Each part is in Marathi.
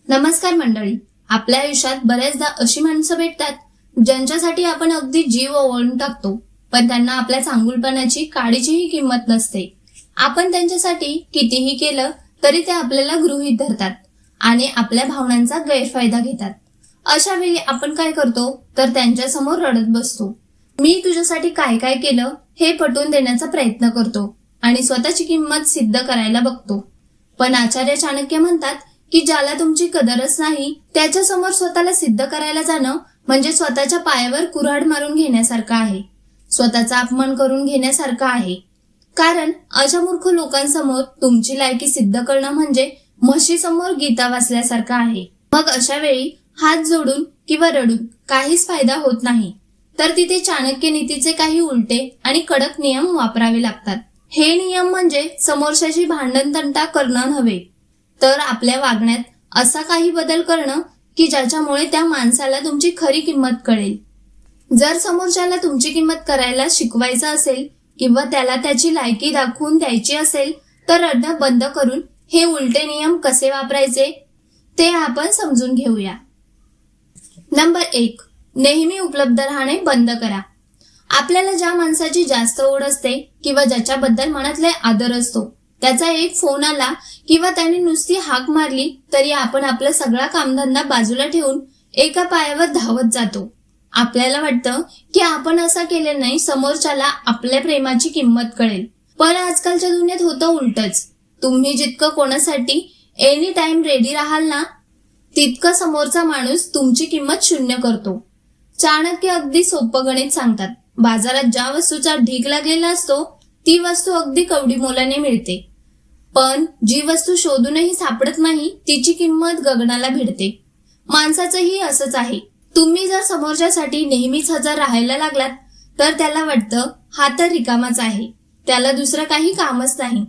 नमस्कार मंडळी. आपल्या आयुष्यात बऱ्याचदा अशी माणसं भेटतात ज्यांच्यासाठी आपण अगदी जीव ओवाळून टाकतो, पण त्यांना आपल्या चांगुलपणाची काडीचीही किंमत नसते. आपण त्यांच्यासाठी कितीही केलं तरी ते आपल्याला गृहीत धरतात आणि आपल्या भावनांचा गैरफायदा घेतात. अशा वेळी आपण काय करतो तर त्यांच्या समोर रडत बसतो. मी तुझ्यासाठी काय काय केलं हे पटवून देण्याचा प्रयत्न करतो आणि स्वतःची किंमत सिद्ध करायला बघतो. पण आचार्य चाणक्य म्हणतात की ज्याला तुमची कदरच नाही त्याच्या समोर स्वतःला सिद्ध करायला जाणं म्हणजे स्वतःच्या पायावर कुऱ्हाड मारून घेण्यासारखं आहे, स्वतःचा अपमान करून घेण्यासारखं आहे. कारण अशा मूर्ख लोकांसमोर तुमची लायकी सिद्ध करणं म्हणजे म्हशीसमोर गीता वाचल्यासारखं आहे. मग अशा वेळी हात जोडून किंवा रडून काहीच फायदा होत नाही, तर तिथे चाणक्य नीतीचे काही उलटे आणि कडक नियम वापरावे लागतात. हे नियम म्हणजे समोरच्याशी भांडण तंटा करणं नव्हे, तर आपल्या वागण्यात असा काही बदल करणं की ज्याच्यामुळे त्या माणसाला तुमची खरी किंमत कळेल. जर समोरच्याला तुमची किंमत करायला शिकवायचं असेल किंवा त्याला त्याची लायकी दाखवून द्यायची असेल तर रडणं बंद करून हे उलटे नियम कसे वापरायचे ते आपण समजून घेऊया. नंबर 1. नेहमी उपलब्ध राहणे बंद करा. आपल्याला ज्या माणसाची जास्त ओढ असते किंवा ज्याच्याबद्दल मनातले आदर असतो, त्याचा एक फोन आला किंवा त्याने नुसती हाक मारली तरी आपण आपला सगळा कामधंदा बाजूला ठेवून एका पायावर धावत जातो. आपल्याला वाटतं की आपण असं केलं नाही समोरच्याला आपल्या प्रेमाची किंमत कळेल, पण आजकालच्या दुनियेत होतं उलटच. तुम्ही जितकं कोणासाठी एनी टाइम रेडी राहाल ना, तितकं समोरचा माणूस तुमची किंमत शून्य करतो. चाणक्य अगदी सोपं गणित सांगतात. बाजारात ज्या वस्तूचा ढीग लागलेला असतो ती वस्तू अगदी कवडी मोलाने मिळते, पण जी वस्तू शोधूनही सापडत नाही तिची किंमत गगनाला भिडते. माणसाचंही असंच आहे. तुम्ही जर समोरच्यासाठी नेहमीच हजर राहायला लागलात तर त्याला वाटतं हा तर रिकामाच आहे, त्याला दुसरं काही कामच नाही.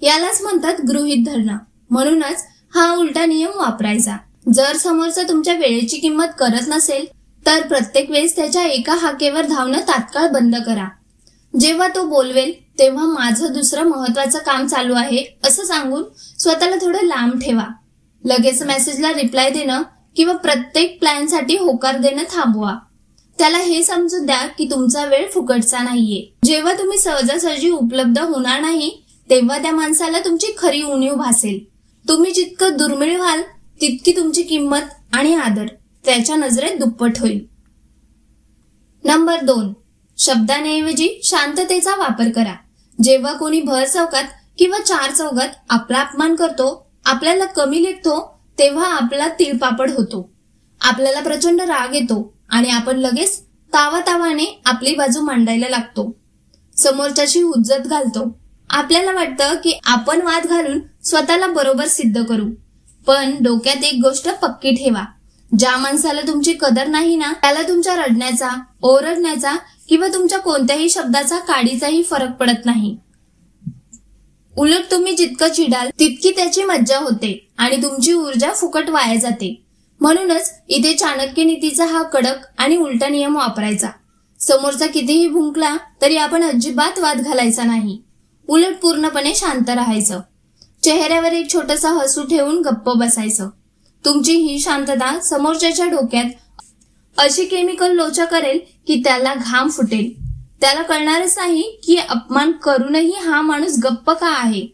यालाच म्हणतात गृहीत धरणं. म्हणूनच हा उलटा नियम वापरायचा. जर समोरचा तुमच्या वेळेची किंमत करत नसेल तर प्रत्येक वेळेस त्याच्या एका हाकेवर धावणं तात्काळ बंद करा. जेव्हा तो बोलवेल तेव्हा माझं दुसरं महत्वाचं काम चालू आहे असं सांगून स्वतःला थोडं लांब ठेवा. लगेच मेसेजला रिप्लाय देणं किंवा प्रत्येक प्लॅनसाठी होकार देणं थांबवा. त्याला हे समजून द्या की तुमचा वेळ फुकटचा नाहीये. जेव्हा तुम्ही सहजासहजी उपलब्ध होणार नाही तेव्हा त्या माणसाला तुमची खरी उणीव भासेल. तुम्ही जितकं दुर्मिळ व्हाल तितकी तुमची किंमत आणि आदर त्याच्या नजरेत दुप्पट होईल. नंबर 2. शब्दांऐवजी शांततेचा वापर करा. जेव्हा कोणी भर चौकात किंवा चार चौकात आपला अपमान करतो, आपल्याला कमी लेखतो, तेव्हा आपला तिळपापड होतो. आपल्याला प्रचंड राग येतो आणि आपण लगेच तावातावाने आपली बाजू मांडायला लागतो. समोरच्याची हुज्जत घालतो. आपल्याला वाटतं की आपण वाद घालून स्वतःला बरोबर सिद्ध करू. पण डोक्यात एक गोष्ट पक्की ठेवा, ज्या माणसाला तुमची कदर नाही ना त्याला तुमच्या रडण्याचा, ओरडण्याचा किंवा तुमच्या कोणत्याही शब्दाचा काडीचाही फरक पडत नाही. उलट तुम्ही जितकं चिडाल तितकी त्याची मज्जा होते आणि तुमची ऊर्जा फुकट वाया जाते. म्हणूनच इथे चाणक्य नीतीचा हा कडक आणि उलटा नियम वापरायचा. समोरचा कितीही भुंकला तरी आपण अजिबात वाद घालायचा नाही. उलट पूर्णपणे शांत राहायचं. चेहऱ्यावर एक छोटंसं हसू ठेवून गप्प बसायचं. तुमची ही शांतता समोरच्याच्या डोक्यात अशी केमिकल लोचा करेल की त्याला घाम फुटेल. त्याला कळणारच नाही की अपमान करूनही हा माणूस गप्प का आहे.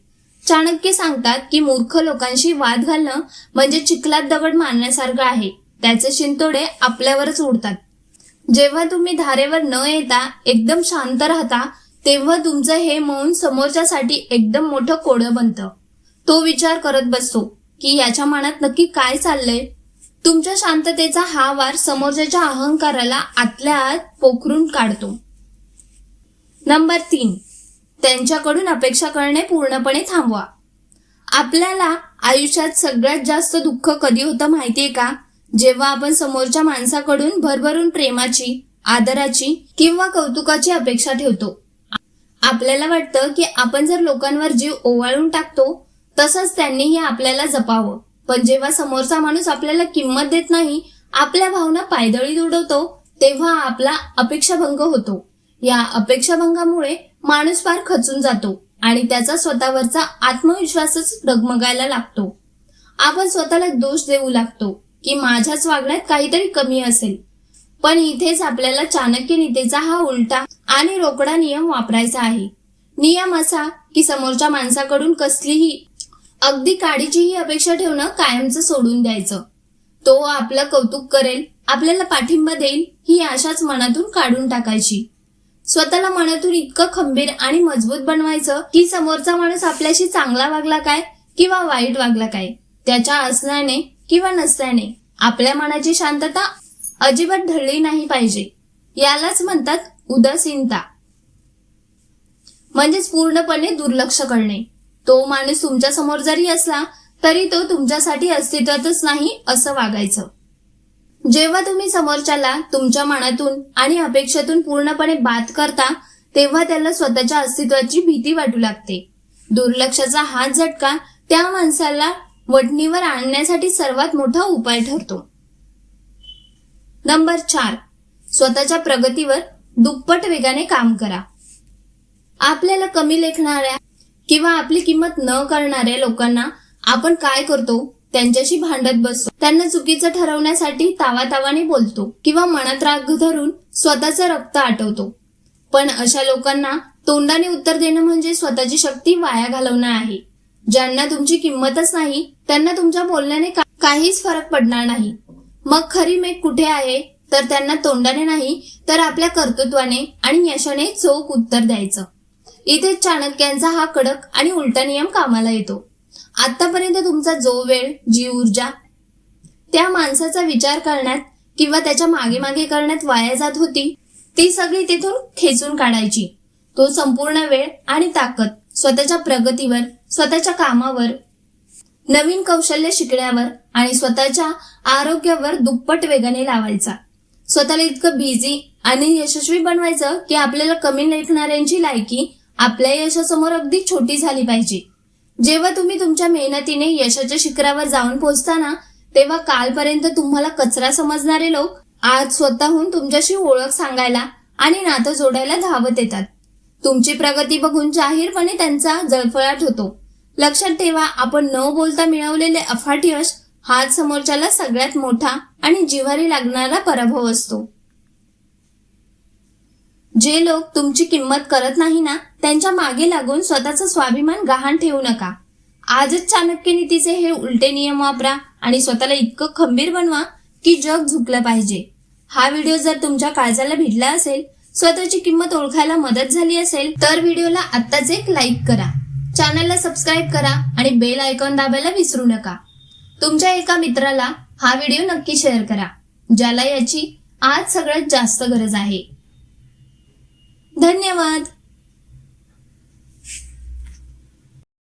चाणक्य सांगतात की मूर्ख लोकांशी वाद घालणं म्हणजे चिखलात दगड मारण्यासारखं आहे. त्याचे शिंतोडे आपल्यावरच उडतात. जेव्हा तुम्ही धारेवर न येता एकदम शांत राहता तेव्हा तुमचं हे मौन समोरच्यासाठी एकदम मोठं कोडं बनतं. तो विचार करत बसतो की याच्या मनात नक्की काय चाललंय. तुमच्या शांततेचा हा वार समोरच्याच्या अहंकाराला आतल्या आत पोखरून काढतो. नंबर 3. त्यांच्याकडून अपेक्षा करणे पूर्णपणे थांबवा. आपल्याला आयुष्यात सगळ्यात जास्त दुःख कधी होतं माहितीये का? जेव्हा आपण समोरच्या माणसाकडून भरभरून प्रेमाची, आदराची किंवा कौतुकाची अपेक्षा ठेवतो. आपल्याला वाटतं की आपण जर लोकांवर जीव ओवाळून टाकतो तसंच त्यांनीही आपल्याला जपावं. पण जेव्हा समोरचा माणूस आपल्याला किंमत देत नाही, आपल्या भावना पायदळीत उडवतो, तेव्हा आपला अपेक्षाभंग होतो. या अपेक्षाभंगामुळे माणूस फार खचून जातो आणि त्याचा स्वतःवरचा आत्मविश्वासच डगमगायला लागतो. आपण स्वतःला दोष देऊ लागतो की माझ्याच वागण्यात काहीतरी कमी असेल. पण इथेच आपल्याला चाणक्य नीतीचा हा उलटा आणि रोकडा नियम वापरायचा आहे. नियम असा की समोरच्या माणसाकडून कसलीही, अगदी काडीचीही अपेक्षा ठेवणं कायमचं सोडून द्यायचं. तो आपलं कौतुक करेल, आपल्याला पाठिंबा देईल ही आशाच मनातून काढून टाकायची. स्वतःला मनातून इतकं खंबीर आणि मजबूत बनवायचं की समोरचा माणूस आपल्याशी चांगला वागला काय किंवा वाईट वागला काय, त्याच्या असण्याने किंवा नसल्याने आपल्या मनाची शांतता अजिबात ढळली नाही पाहिजे. यालाच म्हणतात उदासीनता, म्हणजेच पूर्णपणे दुर्लक्ष करणे. तो माणूस तुमच्या समोर जरी असला तरी तो तुमच्यासाठी अस्तित्वातच नाही असं वागायचं. जेव्हा तुम्ही समोरच्याला तुमच्या मनातून आणि अपेक्षेतून पूर्णपणे बाद करता तेव्हा त्याला स्वतःच्या अस्तित्वाची भीती वाटू लागते. दुर्लक्षाचा हा झटका त्या माणसाला वठणीवर आणण्यासाठी सर्वात मोठा उपाय ठरतो. नंबर 4, स्वतःच्या प्रगतीवर दुप्पट वेगाने काम करा. आपल्याला कमी लेखणाऱ्या किंवा आपली किंमत न करणाऱ्या लोकांना आपण काय करतो, त्यांच्याशी भांडत बसतो, त्यांना चुकीचं ठरवण्यासाठी तावातावाने बोलतो किंवा मनात राग धरून स्वतःचं रक्त आटवतो. पण अशा लोकांना तोंडाने उत्तर देणं म्हणजे स्वतःची शक्ती वाया घालवणं आहे. ज्यांना तुमची किंमतच नाही त्यांना तुमच्या बोलण्याने काहीच फरक पडणार नाही. मग खरी मेघ कुठे आहे, तर त्यांना तोंडाने नाही तर आपल्या कर्तृत्वाने आणि यशाने चोख उत्तर द्यायचं. इथेच चाणक्यांचा हा कडक आणि उलटा नियम कामाला येतो. आतापर्यंत तुमचा जो वेळ, जी ऊर्जा त्या माणसाचा विचार करण्यात किंवा त्याच्या मागे मागे करण्यात वाया जात होती, ती सगळी तिथून खेचून काढायची. तो संपूर्ण वेळ आणि ताकद स्वतःच्या प्रगतीवर, स्वतःच्या कामावर, नवीन कौशल्य शिकण्यावर आणि स्वतःच्या आरोग्यावर दुप्पट वेगाने लावायचा. स्वतःला इतकं बिझी आणि यशस्वी बनवायचं की आपल्याला कमी लेखणाऱ्यांची लायकी आपल्या यशासमोर अगदी छोटी झाली पाहिजे. जेव्हा तुम्ही तुमच्या मेहनतीने यशाच्या शिखरावर जाऊन पोहोचताना तेव्हा कालपर्यंत तुम्हाला कचरा समजणारे लोक आज स्वतःहून तुमच्याशी ओळख सांगायला आणि नातं जोडायला धावत येतात. तुमची प्रगती बघून जाहीरपणे त्यांचा जळफळाट होतो. लक्षात ठेवा, आपण न बोलता मिळवलेले अफाट यश हाच समोरच्याला सगळ्यात मोठा आणि जिव्हारी लागणारा पराभव असतो. जे लोक तुमची किंमत करत नाही ना, त्यांच्या मागे लागून स्वतःचा स्वाभिमान गहाण ठेवू नका. आजच चाणक्य नीतीचे हे उलटे नियम वापरा आणि स्वतःला इतकं खंबीर बनवा की जग झुकलं पाहिजे. हा व्हिडिओ जर तुमच्या काळजाला भिडला असेल, स्वतःची किंमत ओळखायला मदत झाली असेल तर व्हिडिओला आत्ताच एक लाईक करा, चॅनलला सबस्क्राईब करा आणि बेल आयकॉन दाबायला विसरू नका. तुमच्या एका मित्राला हा व्हिडिओ नक्की शेअर करा, ज्याला याची आज सगळ्यात जास्त गरज आहे. धन्यवाद.